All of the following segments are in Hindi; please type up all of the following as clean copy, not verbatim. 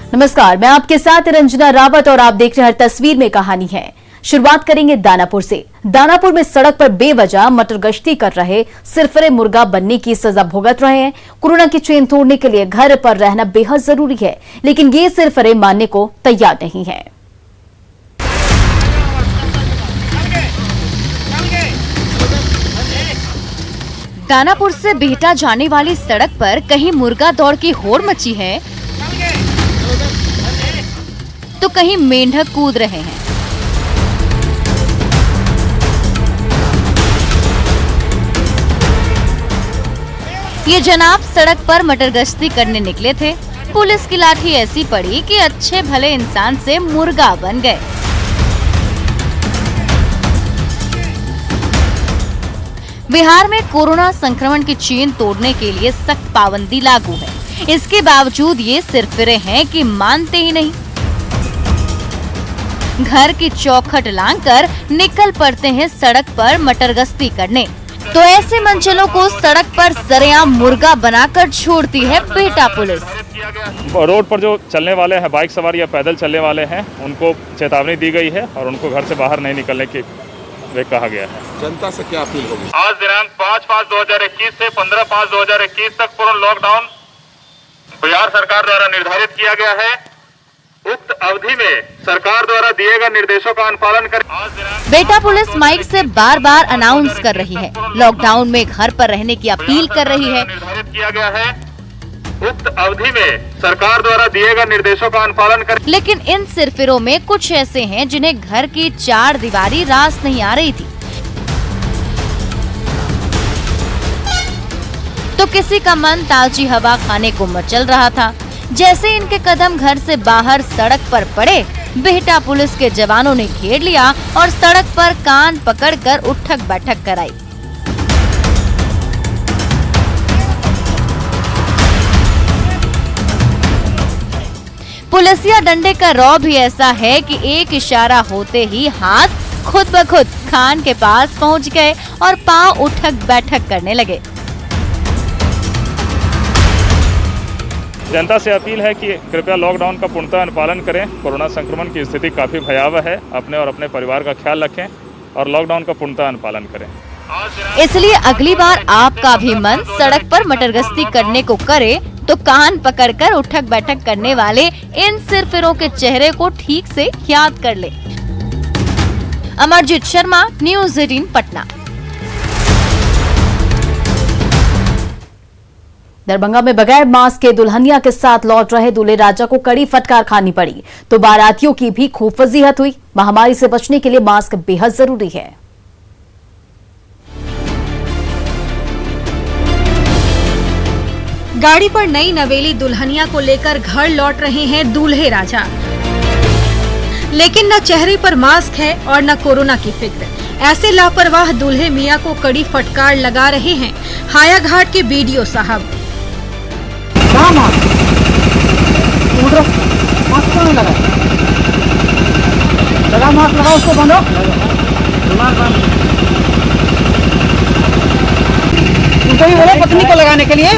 नमस्कार, मैं आपके साथ रंजना रावत और आप देख रहे हैं हर तस्वीर में कहानी है। शुरुआत करेंगे दानापुर से। दानापुर में सड़क पर बेवजह मटर गश्ती कर रहे सिरफिरे मुर्गा बनने की सजा भुगत रहे हैं। कोरोना की चेन तोड़ने के लिए घर पर रहना बेहद जरूरी है, लेकिन ये सिरफिरे मानने को तैयार नहीं है। दानापुर से बिहटा जाने वाली सड़क पर कहीं मुर्गा दौड़ की होड़ मची है तो कहीं मेंढक कूद रहे हैं। ये जनाब सड़क पर मटर गश्ती करने निकले थे। पुलिस की लाठी ऐसी पड़ी कि अच्छे भले इंसान से मुर्गा बन गए। बिहार में कोरोना संक्रमण की चेन तोड़ने के लिए सख्त पाबंदी लागू है। इसके बावजूद ये सिरफिरे हैं कि मानते ही नहीं। घर की चौखट लांघकर निकल पड़ते हैं सड़क पर मटर गश्ती करने। तो ऐसे मंचलों को सड़क पर सरेआम मुर्गा बनाकर छोड़ती है बिहटा पुलिस। रोड पर जो चलने वाले हैं, बाइक सवार या पैदल चलने वाले हैं, उनको चेतावनी दी गई है और उनको घर से बाहर नहीं निकलने की कहा गया है। जनता से क्या अपील होगी? आज दिनांक 5/5/2021 से 15/5/2021 तक पूर्ण लॉकडाउन बिहार सरकार द्वारा निर्धारित किया गया है। उक्त अवधि में सरकार द्वारा दिए गए निर्देशों का अनुपालन कर बिहटा पुलिस माइक से बार बार अनाउंस कर रही है, लॉकडाउन में घर पर रहने की अपील कर रही है। निर्धारित किया गया है। उक्त अवधि में सरकार द्वारा दिए गए निर्देशों का अनुपालन कर। लेकिन इन सिरफिरों में कुछ ऐसे हैं जिन्हें घर की चार दीवारी रास नहीं आ रही थी, तो किसी का मन ताजी हवा खाने को मचल रहा था। जैसे इनके कदम घर से बाहर सड़क पर पड़े, बिहटा पुलिस के जवानों ने घेर लिया और सड़क पर कान पकड़कर उठक बैठक कराई। पुलिसिया डंडे का रौब भी ऐसा है कि एक इशारा होते ही हाथ खुद ब खुद कान के पास पहुंच गए और पांव उठक बैठक करने लगे। जनता से अपील है कि कृपया लॉकडाउन का पूर्णतः अनुपालन करें। कोरोना संक्रमण की स्थिति काफी भयावह है। अपने और अपने परिवार का ख्याल रखें और लॉकडाउन का पूर्णतः अनुपालन करें। इसलिए अगली बार आपका भी मन सड़क पर मटर गश्ती करने को करे तो कान पकड़कर उठक बैठक करने वाले इन सिरफिरों के चेहरे को ठीक से याद कर ले। अमरजीत शर्मा, न्यूज़ 18 पटना। दरभंगा में बगैर मास्क के दुल्हनिया के साथ लौट रहे दूल्हे राजा को कड़ी फटकार खानी पड़ी तो बारातियों की भी खूब फजीहत हुई। महामारी से बचने के लिए मास्क बेहद जरूरी है। गाड़ी पर नई नवेली दुल्हनिया को लेकर घर लौट रहे हैं दूल्हे राजा, लेकिन न चेहरे पर मास्क है और न कोरोना की फिक्र। ऐसे लापरवाह दूल्हे मियां को कड़ी फटकार लगा रहे हैं हायाघाट के बीडीओ साहब। पत्नी को लगाने के लिए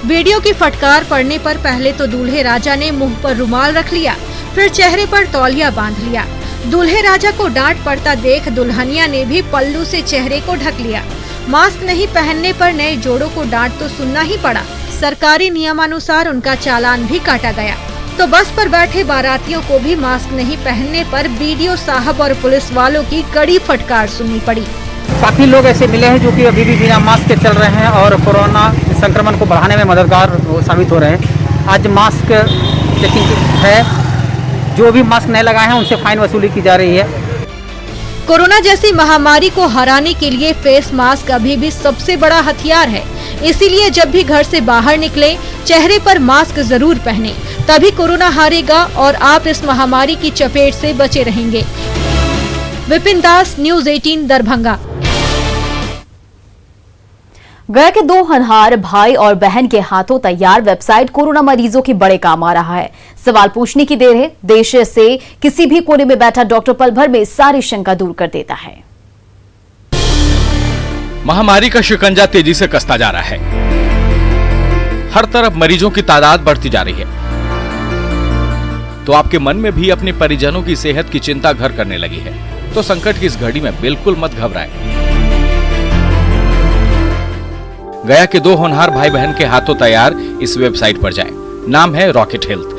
वीडियो की फटकार पड़ने पर पहले तो दूल्हे राजा ने मुंह पर रुमाल रख लिया, फिर चेहरे पर तौलिया बांध लिया। दूल्हे राजा को डांट पड़ता देख दुल्हनिया ने भी पल्लू से चेहरे को ढक लिया। मास्क नहीं पहनने पर नए जोड़ों को डांट तो सुनना ही पड़ा। सरकारी नियमानुसार उनका चालान भी काटा गया। तो बस पर बैठे बारातियों को भी मास्क नहीं पहनने पर बीडीओ साहब और पुलिस वालों की कड़ी फटकार सुननी पड़ी। काफी लोग ऐसे मिले हैं जो कि अभी भी बिना मास्क के चल रहे हैं और कोरोना संक्रमण को बढ़ाने में मददगार साबित हो रहे हैं। आज मास्क चेकिंग है, जो भी मास्क नहीं लगाए हैं उनसे फाइन वसूली की जा रही है। कोरोना जैसी महामारी को हराने के लिए फेस मास्क अभी भी सबसे बड़ा हथियार है। इसीलिए जब भी घर से बाहर निकले चेहरे पर मास्क जरूर पहने, तभी कोरोना हारेगा और आप इस महामारी की चपेट से बचे रहेंगे। विपिन दास, न्यूज़ 18 दरभंगा। गया के दो होनहार भाई और बहन के हाथों तैयार वेबसाइट कोरोना मरीजों के बड़े काम आ रहा है। सवाल पूछने की देर है। देश से किसी भी कोने में बैठा डॉक्टर पल भर में सारी शंका दूर कर देता है। महामारी का शिकंजा तेजी से कसता जा रहा है। हर तरफ मरीजों की तादाद बढ़ती जा रही है, तो आपके मन में भी अपने परिजनों की सेहत की चिंता घर करने लगी है, तो संकट की इस घड़ी में बिल्कुल मत घबराएं। गया के 2 होनहार भाई बहन के हाथों तैयार इस वेबसाइट पर जाएं। नाम है रॉकेट हेल्थ।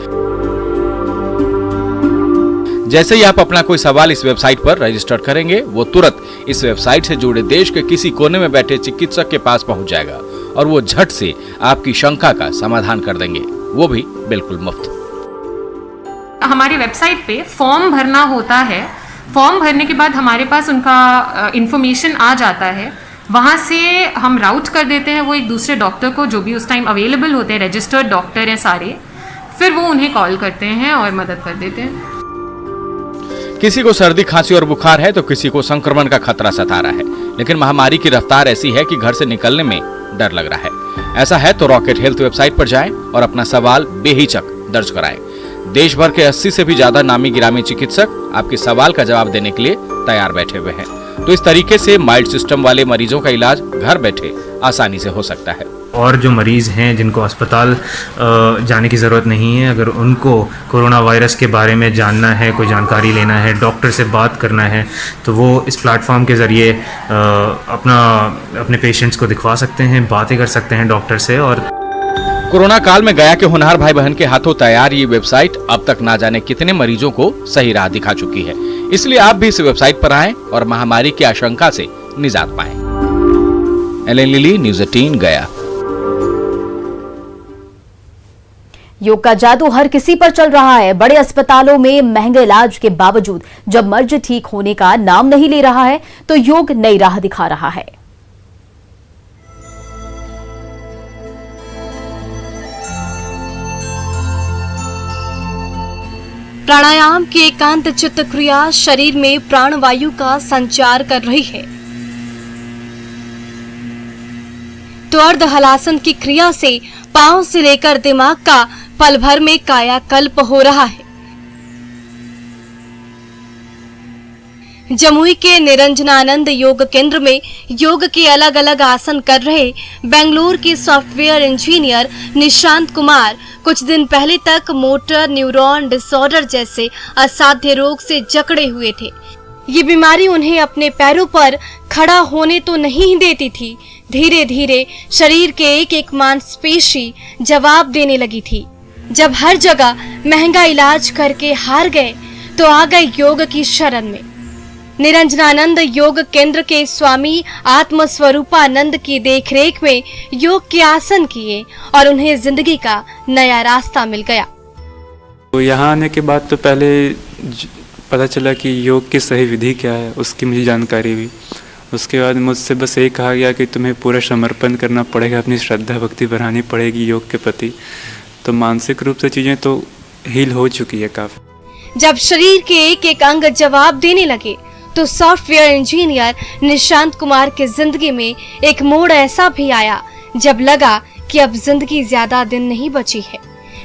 जैसे ही आप अपना कोई सवाल इस वेबसाइट पर रजिस्टर करेंगे, वो तुरंत इस वेबसाइट से जुड़े देश के किसी कोने में बैठे चिकित्सक के पास पहुंच जाएगा और वो झट से आपकी शंका का समाधान कर देंगे, वो भी बिल्कुल मुफ्त। हमारी वेबसाइट पे फॉर्म भरना होता है। फॉर्म भरने के बाद हमारे पास उनका इंफॉर्मेशन आ जाता है, वहाँ से हम राउट कर देते हैं वो एक दूसरे डॉक्टर को, जो भी उस टाइम अवेलेबल होते हैं, रजिस्टर्ड डॉक्टर हैं सारे, फिर वो उन्हें कॉल करते हैं और मदद कर देते हैं। किसी को सर्दी खांसी और बुखार है तो किसी को संक्रमण का खतरा सता रहा है, लेकिन महामारी की रफ्तार ऐसी है कि घर से निकलने में डर लग रहा है। ऐसा है तो रॉकेट हेल्थ वेबसाइट पर जाएं और अपना सवाल बेहिचक दर्ज कराएं। देश भर के 80 से भी ज्यादा नामी गिरामी चिकित्सक आपके सवाल का जवाब देने के लिए तैयार बैठे हुए हैं। तो इस तरीके से माइल्ड सिस्टम वाले मरीजों का इलाज घर बैठे आसानी से हो सकता है। और जो मरीज़ हैं जिनको अस्पताल जाने की ज़रूरत नहीं है, अगर उनको कोरोना वायरस के बारे में जानना है, कोई जानकारी लेना है, डॉक्टर से बात करना है, तो वो इस प्लेटफॉर्म के ज़रिए अपने पेशेंट्स को दिखवा सकते हैं, बातें कर सकते हैं डॉक्टर से। और कोरोना काल में गया के होनहार भाई बहन के हाथों तैयार ये वेबसाइट अब तक ना जाने कितने मरीजों को सही राह दिखा चुकी है। इसलिए आप भी इस वेबसाइट पर आएं और महामारी की आशंका से निजात पाएं। एलन लिली, न्यूज़ 18 गया। योग का जादू हर किसी पर चल रहा है। बड़े अस्पतालों में महंगे इलाज के बावजूद जब मर्ज ठीक होने का नाम नहीं ले रहा है, तो योग नई राह दिखा रहा है। प्राणायाम की एकांत चित्त क्रिया शरीर में प्राणवायु का संचार कर रही है, तो अर्ध हलासन की क्रिया से पांव से लेकर दिमाग का पल भर में कायाकल्प हो रहा है। जमुई के निरंजनानंद योग केंद्र में योग के अलग अलग आसन कर रहे बेंगलुरु के सॉफ्टवेयर इंजीनियर निशांत कुमार कुछ दिन पहले तक मोटर न्यूरॉन डिसऑर्डर जैसे असाध्य रोग से जकड़े हुए थे। ये बीमारी उन्हें अपने पैरों पर खड़ा होने तो नहीं देती थी, धीरे धीरे शरीर के एक एक मांसपेशी जवाब देने लगी थी। जब हर जगह महंगा इलाज करके हार गए, तो आ गए योग की शरण में। निरंजनानंद योग केंद्र के स्वामी आत्मस्वरूपानंद की देखरेख में योग के आसन किए और उन्हें जिंदगी का नया रास्ता मिल गया। तो यहाँ आने के बाद तो पहले पता चला कि योग की सही विधि क्या है, उसकी मुझे जानकारी हुई। उसके बाद मुझसे बस यही कहा गया कि तुम्हें पूरा समर्पण करना पड़ेगा, अपनी श्रद्धा भक्ति बढ़ानी पड़ेगी योग के प्रति। तो मानसिक रूप से चीज़ें तो हील हो चुकी है काफ़ी। जब शरीर के एक एक अंग जवाब देने लगे, तो सॉफ्टवेयर इंजीनियर निशांत कुमार की जिंदगी में एक मोड़ ऐसा भी आया जब लगा कि अब जिंदगी ज्यादा दिन नहीं बची है।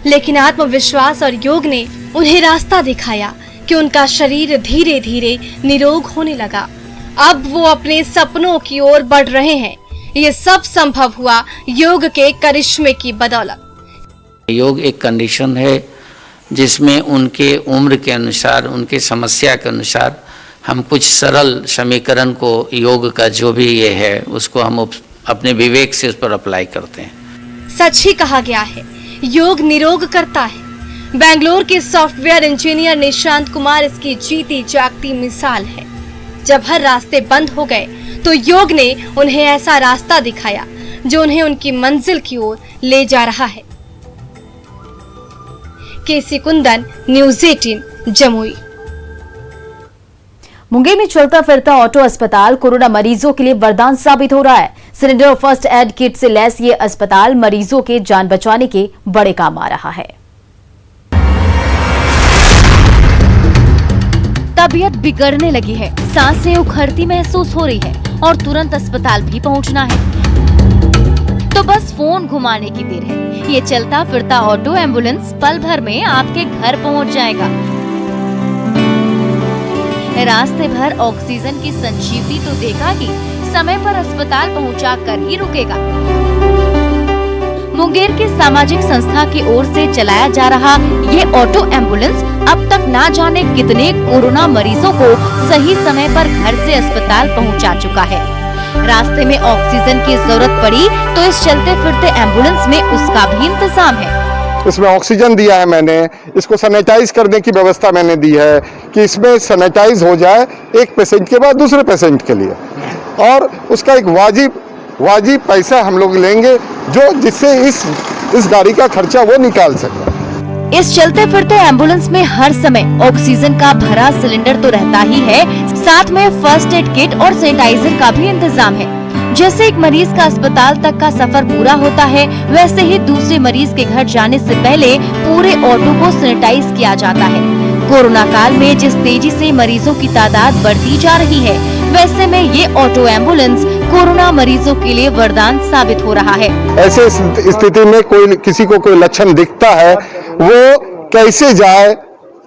लेकिन आत्मविश्वास और योग ने उन्हें रास्ता दिखाया कि उनका शरीर धीरे धीरे निरोग होने लगा। अब वो अपने सपनों की ओर बढ़ रहे हैं। ये सब संभव हुआ योग के करिश्मे की बदौलत। योग एक कंडीशन है जिसमें उनके उम्र के अनुसार, उनके समस्या के अनुसार हम कुछ सरल समीकरण को योग का जो भी ये है उसको हम अपने विवेक से उस पर अप्लाई करते हैं। सच ही कहा गया है, योग निरोग करता है। बेंगलुरु के सॉफ्टवेयर इंजीनियर निशांत कुमार इसकी जीती जागती मिसाल है। जब हर रास्ते बंद हो गए, तो योग ने उन्हें ऐसा रास्ता दिखाया जो उन्हें उनकी मंजिल की ओर ले जा रहा है। केसी कुंदन, न्यूज़ 18 जमुई। मुंगेर में चलता फिरता ऑटो अस्पताल कोरोना मरीजों के लिए वरदान साबित हो रहा है। सिलेंडर और फर्स्ट एड किट से लैस ये अस्पताल मरीजों के जान बचाने के बड़े काम आ रहा है। तबीयत बिगड़ने लगी है, सांसें उखड़ती महसूस हो रही है और तुरंत अस्पताल भी पहुंचना है, तो बस फोन घुमाने की देर है। ये चलता फिरता ऑटो एम्बुलेंस पल भर में आपके घर पहुंच जाएगा। रास्ते भर ऑक्सीजन की संजीवनी तो देगा ही, समय पर अस्पताल पहुंचा कर ही रुकेगा। मुंगेर की सामाजिक संस्था की ओर से चलाया जा रहा ये ऑटो एम्बुलेंस अब तक ना जाने कितने कोरोना मरीजों को सही समय पर घर से अस्पताल पहुंचा चुका है। रास्ते में ऑक्सीजन की जरूरत पड़ी तो इस चलते फिरते एम्बुलेंस में उसका भी इंतजाम है। इसमें ऑक्सीजन दिया है मैंने, इसको सैनिटाइज करने की व्यवस्था मैंने दी है कि इसमें सैनिटाइज हो जाए एक पेशेंट के बाद दूसरे पेशेंट के लिए, और उसका एक वाजिब पैसा हम लोग लेंगे जो जिससे इस गाड़ी का खर्चा वो निकाल सके। इस चलते फिरते एम्बुलेंस में हर समय ऑक्सीजन का भरा सिलेंडर तो रहता ही है, साथ में फर्स्ट एड किट और सैनिटाइजर का भी इंतजाम है। जैसे एक मरीज का अस्पताल तक का सफर पूरा होता है, वैसे ही दूसरे मरीज के घर जाने से पहले पूरे ऑटो को सैनिटाइज किया जाता है। कोरोना काल में जिस तेजी से मरीजों की तादाद बढ़ती जा रही है, वैसे में ये ऑटो एम्बुलेंस कोरोना मरीजों के लिए वरदान साबित हो रहा है। ऐसे स्थिति में किसी को कोई लक्षण दिखता है, वो कैसे जाए,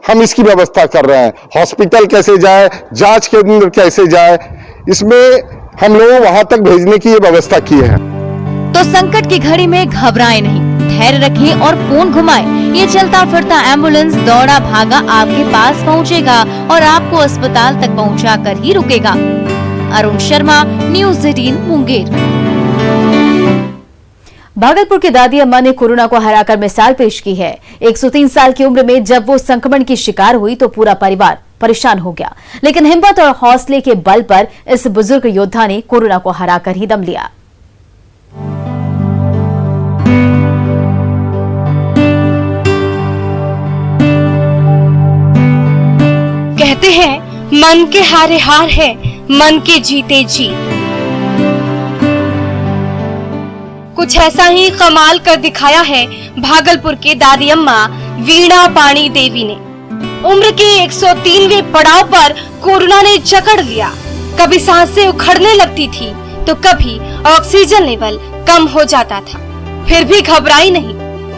हम इसकी व्यवस्था कर रहे हैं। हॉस्पिटल कैसे जाए, जांच केंद्र कैसे जाए, इसमें हम लोग वहां तक भेजने की ये व्यवस्था की है। तो संकट की घड़ी में घबराएं नहीं, धैर्य रखें और फोन घुमाएं। ये चलता फिरता एम्बुलेंस दौड़ा भागा आपके पास पहुंचेगा और आपको अस्पताल तक पहुंचाकर ही रुकेगा। अरुण शर्मा, न्यूज़ 18 मुंगेर। भागलपुर की दादी अम्मा ने कोरोना को हराकर मिसाल पेश की है। 103 साल की उम्र में जब वो संक्रमण की शिकार हुई तो पूरा परिवार परेशान हो गया, लेकिन हिम्मत और हौसले के बल पर इस बुजुर्ग योद्धा ने कोरोना को हराकर ही दम लिया। कहते हैं मन के हारे हार है, मन के जीते जीत। कुछ ऐसा ही कमाल कर दिखाया है भागलपुर के दादी अम्मा वीणा पाणी देवी ने। उम्र के 103वें पड़ाव पर कोरोना ने जकड़ लिया। कभी सांसें उखड़ने लगती थी तो कभी ऑक्सीजन लेवल कम हो जाता था, फिर भी घबराई नहीं,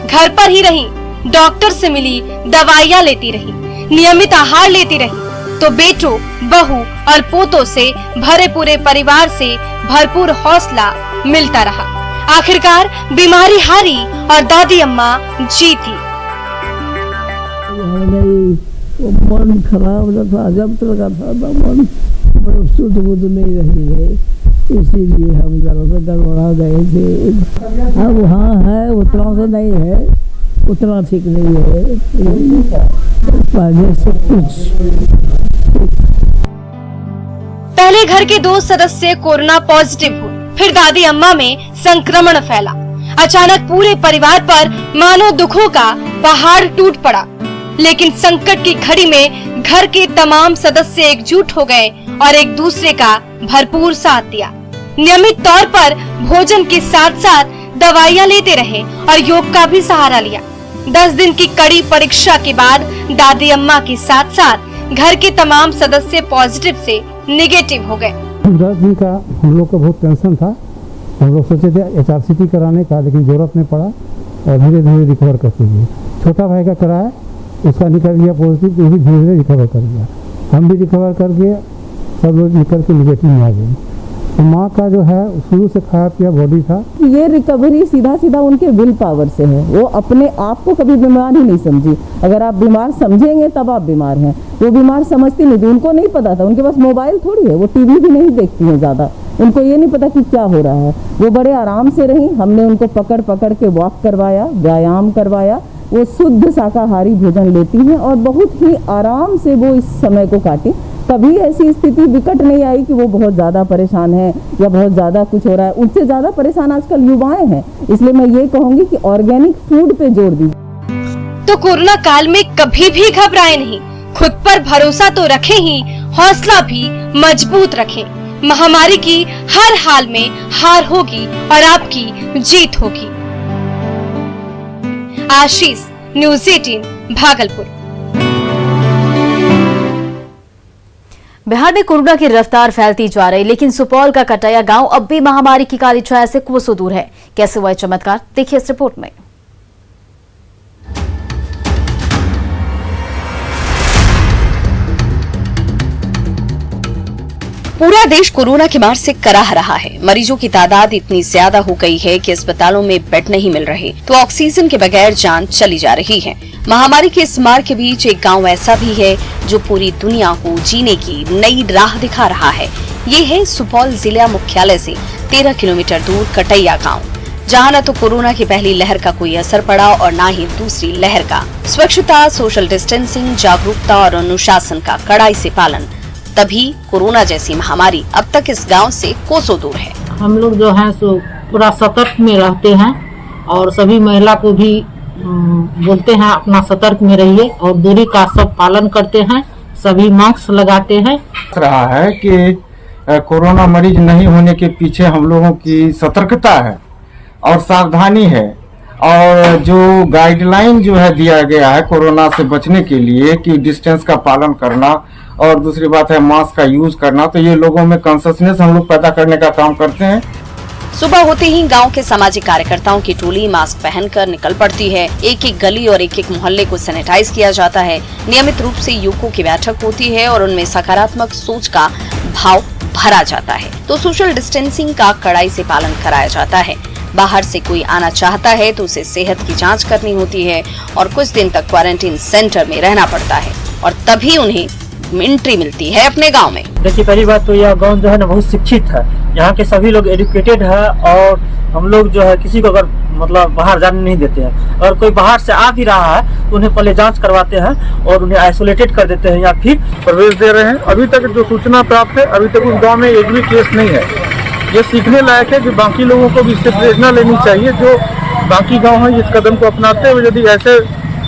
घर पर ही रही, डॉक्टर से मिली, दवाइयाँ लेती रही, नियमित आहार लेती रही, तो बेटों, बहू और पोतों से भरे पूरे परिवार से भरपूर हौसला मिलता रहा। आखिरकार बीमारी हारी और दादी अम्मा जीती। मन खराब था, जब तक था मन शुद्ध बुद्ध नहीं रही है, इसीलिए हम जरा से गड़बड़ा गए थे। अब हाँ है, उतना तो नहीं है, उतना ठीक नहीं है पहले से कुछ। पहले घर के 2 सदस्य कोरोना पॉजिटिव हुए, फिर दादी अम्मा में संक्रमण फैला। अचानक पूरे परिवार पर मानो दुखों का पहाड़ टूट पड़ा, लेकिन संकट की घड़ी में घर के तमाम सदस्य एकजुट हो गए और एक दूसरे का भरपूर साथ दिया। नियमित तौर पर भोजन के साथ साथ दवाइयाँ लेते रहे और योग का भी सहारा लिया। 10 दिन की कड़ी परीक्षा के बाद दादी अम्मा के साथ साथ घर के तमाम सदस्य पॉजिटिव से नेगेटिव हो गए। जी का हम लोग को बहुत टेंशन था, हम लोग सोचे थे HRCT कराने का, लेकिन जरूरत नहीं पड़ा और धीरे धीरे रिकवर करते हुए छोटा भाई का कराया, उसका निकल गया पॉजिटिव, वो भी धीरे धीरे रिकवर कर गया, हम भी रिकवर करके सब लोग निकल के निगेटिव में आ गए। तो माँ का जो है शुरू से खाया पिया बॉडी था। ये रिकवरी सीधा सीधा उनके विल पावर से है, वो अपने आप को कभी बीमार ही नहीं समझी। अगर आप बीमार समझेंगे तब आप बीमार हैं, वो बीमार समझती नहीं थी, उनको नहीं पता था, उनके पास मोबाइल थोड़ी है, वो टीवी भी नहीं देखती हैं ज़्यादा, उनको ये नहीं पता कि क्या हो रहा है। वो बड़े आराम से रही, हमने उनको पकड़ पकड़ के वॉक करवाया, व्यायाम करवाया, वो शुद्ध शाकाहारी भोजन लेती हैं और बहुत ही आराम से वो इस समय को काटी। कभी ऐसी स्थिति विकट नहीं आई कि वो बहुत ज़्यादा परेशान है या बहुत ज़्यादा कुछ हो रहा है। उनसे ज़्यादा परेशान आजकल युवाएं हैं, इसलिए मैं ये कहूँगी कि ऑर्गेनिक फूड पे जोर दीजिए। तो कोरोना काल में कभी भी घबराए नहीं, खुद पर भरोसा तो रखें ही, हौसला भी मजबूत रखें। महामारी की हर हाल में हार होगी और आपकी जीत होगी। आशीष, न्यूज़ 18 भागलपुर। बिहार में कोरोना की रफ्तार फैलती जा रही, लेकिन सुपौल का कटाया गांव अब भी महामारी की काली छाया से कोसों दूर है। कैसे हुआ चमत्कार, देखिए इस रिपोर्ट में। पूरा देश कोरोना की मार से कराह रहा है। मरीजों की तादाद इतनी ज्यादा हो गई है कि अस्पतालों में बेड नहीं मिल रहे, तो ऑक्सीजन के बगैर जान चली जा रही है। महामारी के इस मार के बीच एक गांव ऐसा भी है जो पूरी दुनिया को जीने की नई राह दिखा रहा है। ये है सुपौल जिला मुख्यालय से 13 किलोमीटर दूर कटैया गाँव, जहाँ न तो कोरोना की पहली लहर का कोई असर पड़ा और न ही दूसरी लहर का। स्वच्छता, सोशल डिस्टेंसिंग, जागरूकता और अनुशासन का कड़ाई से पालन, तभी कोरोना जैसी महामारी अब तक इस गांव से कोसों दूर है। हम लोग जो है सो पूरा सतर्क में रहते हैं और सभी महिला को भी बोलते हैं अपना सतर्क में रहिए और दूरी का सब पालन करते हैं, सभी मास्क लगाते हैं। रहा है कि कोरोना मरीज नहीं होने के पीछे हम लोगों की सतर्कता है और सावधानी है, और जो गाइडलाइन जो है दिया गया है कोरोना से बचने के लिए कि डिस्टेंस का पालन करना और दूसरी बात है मास्क का यूज करना, तो ये लोगों में कॉन्शियसनेस हम लोग पैदा करने का काम करते हैं। सुबह होते ही गांव के सामाजिक कार्यकर्ताओं की टोली मास्क पहनकर निकल पड़ती है। एक एक गली और एक एक मोहल्ले को सैनिटाइज किया जाता है। नियमित रूप से युवकों की बैठक होती है और उनमें सकारात्मक सोच का भाव भरा जाता है। तो सोशल डिस्टेंसिंग का कड़ाई से पालन कराया जाता है। बाहर से कोई आना चाहता है तो उसे सेहत की जांच करनी होती है और कुछ दिन तक क्वारंटीन सेंटर में रहना पड़ता है और तभी उन्हें एंट्री मिलती है अपने गांव में। देखिए, पहली बात तो यह गांव जो है ना बहुत शिक्षित है। यहाँ के सभी लोग एजुकेटेड है और हम लोग जो है किसी को अगर मतलब बाहर जाने नहीं देते हैं। अगर कोई बाहर से आ भी रहा है तो उन्हें पहले जांच करवाते हैं और उन्हें आइसोलेटेड कर देते हैं या फिर प्रवेश दे रहे हैं। अभी तक जो सूचना प्राप्त है, अभी तक उस गाँव में एक भी केस नहीं है। ये सीखने लायक है कि बाकी लोगों को भी इससे प्रेरणा लेनी चाहिए। जो बाकी गाँव है इस कदम को अपनाते हुए यदि ऐसे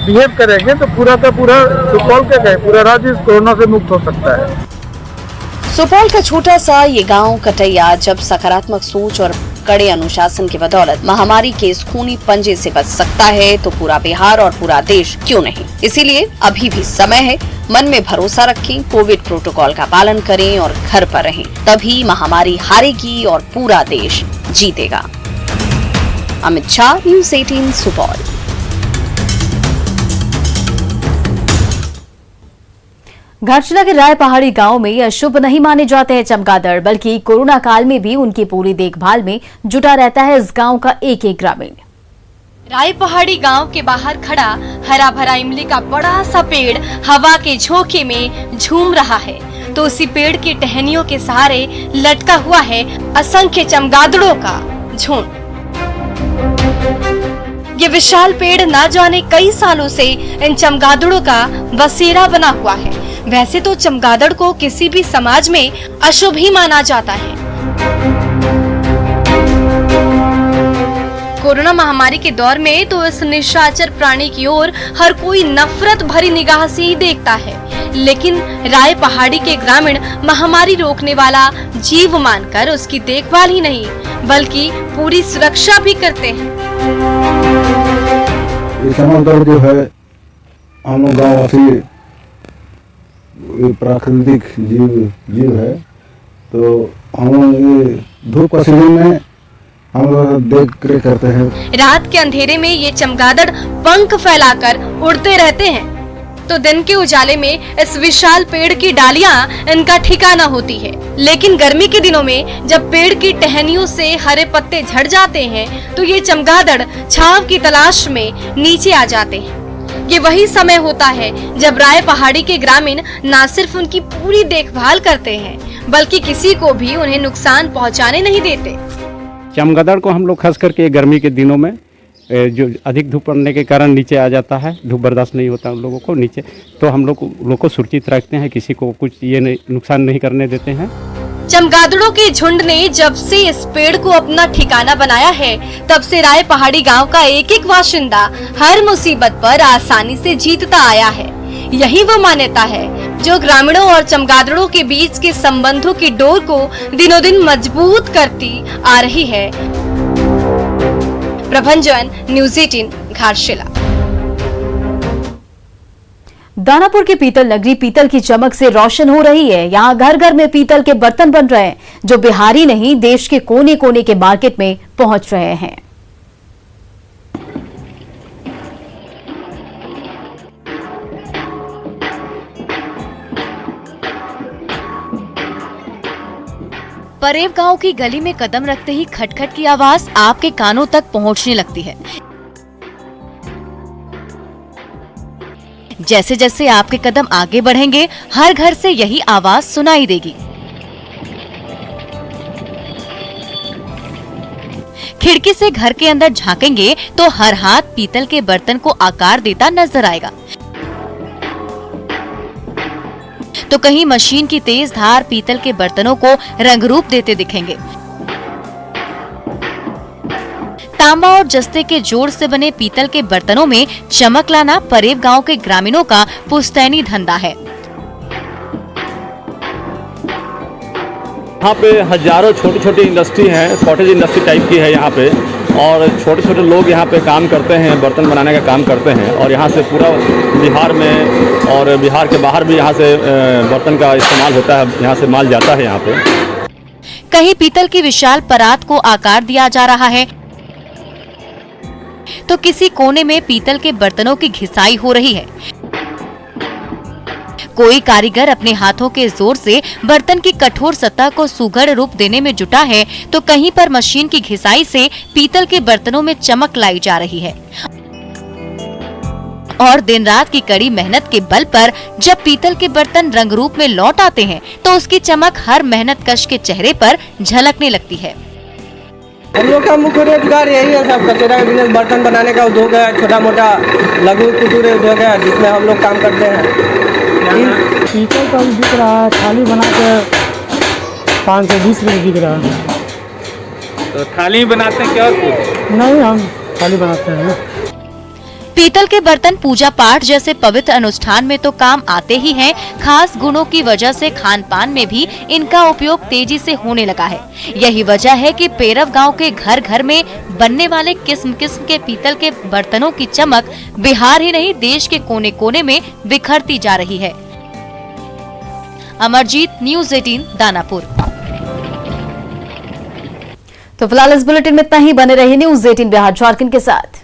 बिहेव करेंगे तो पूरा का पूरा सुपौल क्या कहे, पूरा राज्य इस कोरोना से मुक्त हो सकता है। सुपौल का छोटा सा ये गांव कटैया जब सकारात्मक सोच और कड़े अनुशासन की बदौलत महामारी के इस खूनी पंजे से बच सकता है तो पूरा बिहार और पूरा देश क्यों नहीं। इसीलिए अभी भी समय है, मन में भरोसा रखें, कोविड प्रोटोकॉल का पालन करें और घर पर रहें, तभी महामारी हारेगी और पूरा देश जीतेगा। अमित शाह, न्यूज़ 18 सुपौल। घाटशिला के राय पहाड़ी गांव में यह शुभ नहीं माने जाते हैं चमगादड़, बल्कि कोरोना काल में भी उनकी पूरी देखभाल में जुटा रहता है इस गांव का एक एक ग्रामीण। राय पहाड़ी गांव के बाहर खड़ा हरा भरा इमली का बड़ा सा पेड़ हवा के झोंके में झूम रहा है, तो उसी पेड़ की टहनियों के सहारे लटका हुआ है असंख्य चमगादड़ों का झुंड। ये विशाल पेड़ ना जाने कई सालों से इन चमगादड़ों का बसेरा बना हुआ है। वैसे तो चमगादड़ को किसी भी समाज में अशुभ ही माना जाता है। कोरोना महामारी के दौर में तो इस निशाचर प्राणी की ओर हर कोई नफरत भरी निगाह से ही देखता है, लेकिन राय पहाड़ी के ग्रामीण महामारी रोकने वाला जीव मानकर उसकी देखभाल ही नहीं बल्कि पूरी सुरक्षा भी करते हैं। ये चमगादड़ जो है हम लोग गाँववासी प्राकृतिक जीव है, तो हम लोग ये धूप का सीजन में हम लोग देख रेख करते हैं। रात के अंधेरे में ये चमगादड़ पंख फैलाकर उड़ते रहते हैं, तो दिन के उजाले में इस विशाल पेड़ की डालियां इनका ठिकाना होती है। लेकिन गर्मी के दिनों में जब पेड़ की टहनियों से हरे पत्ते झड़ जाते हैं तो ये चमगादड़ छांव की तलाश में नीचे आ जाते हैं। ये वही समय होता है जब राय पहाड़ी के ग्रामीण न सिर्फ उनकी पूरी देखभाल करते हैं बल्कि किसी को भी उन्हें नुकसान पहुंचाने नहीं देते। चमगादड़ को हम लोग खास करके गर्मी के दिनों में जो अधिक धूप पड़ने के कारण नीचे आ जाता है, धूप बर्दाश्त नहीं होता उन लोगों को नीचे, तो हम लोग को सुरक्षित रखते हैं, किसी को कुछ ये नुकसान नहीं करने देते हैं। चमगादड़ों के झुंड ने जब से इस पेड़ को अपना ठिकाना बनाया है तब से राय पहाड़ी गांव का एक एक बाशिंदा हर मुसीबत पर आसानी से जीतता आया है। यही वो मान्यता है जो ग्रामीणों और चमगादड़ों के बीच के संबंधों की डोर को दिनों दिन मजबूत करती आ रही है। प्रभंजन, न्यूज़ 18 घाटशिला। दानापुर की पीतल नगरी पीतल की चमक से रोशन हो रही है। यहाँ घर घर में पीतल के बर्तन बन रहे हैं जो बिहारी नहीं देश के कोने कोने के मार्केट में पहुंच रहे हैं। परेव गांव की गली में कदम रखते ही खटखट की आवाज आपके कानों तक पहुंचने लगती है। जैसे जैसे आपके कदम आगे बढ़ेंगे, हर घर से यही आवाज सुनाई देगी। खिड़की से घर के अंदर झांकेंगे तो हर हाथ पीतल के बर्तन को आकार देता नजर आएगा, तो कहीं मशीन की तेज धार पीतल के बर्तनों को रंग रूप देते दिखेंगे। तांबा और जस्ते के जोड़ से बने पीतल के बर्तनों में चमक लाना परेव गांव के ग्रामीणों का पुश्तैनी धंधा है। यहाँ पे हजारों छोटी छोटी इंडस्ट्री है, कॉटेज इंडस्ट्री टाइप की है यहाँ पे, और छोटे छोटे लोग यहाँ पे काम करते हैं, बर्तन बनाने का काम करते हैं। और यहाँ से पूरा बिहार में और बिहार के बाहर भी यहाँ से बर्तन का इस्तेमाल होता है, यहाँ से माल जाता है यहाँ पे। कहीं पीतल की विशाल परात को आकार दिया जा रहा है, तो किसी कोने में पीतल के बर्तनों की घिसाई हो रही है। कोई कारीगर अपने हाथों के जोर से बर्तन की कठोर सतह को सुघड़ रूप देने में जुटा है, तो कहीं पर मशीन की घिसाई से पीतल के बर्तनों में चमक लाई जा रही है। और दिन रात की कड़ी मेहनत के बल पर जब पीतल के बर्तन रंग रूप में लौट आते हैं, तो उसकी चमक हर मेहनत कश के चेहरे पर झलकने लगती है। हम लोग का मुख्य रोजगार यही है, सब कचरा का बिजनेस, बर्तन बनाने का उद्योग है, छोटा मोटा लघु कुटीर उद्योग है, जिसमें हम लोग काम करते हैं। पीतल का भी बिक रहा है, थाली बना के 520 रुपये बिक रहा है। तो थाली बनाते हैं क्या और कुछ? नहीं, हम थाली बनाते हैं। पीतल के बर्तन पूजा पाठ जैसे पवित्र अनुष्ठान में तो काम आते ही हैं, खास गुणों की वजह से खान पान में भी इनका उपयोग तेजी से होने लगा है। यही वजह है कि पेरव गांव के घर घर में बनने वाले किस्म किस्म के पीतल के बर्तनों की चमक बिहार ही नहीं, देश के कोने कोने में बिखरती जा रही है। अमरजीत, न्यूज़ 18, दानापुर। तो फिलहाल इस बुलेटिन में इतना ही। बने रहिए न्यूज़ 18 बिहार झारखंड के साथ।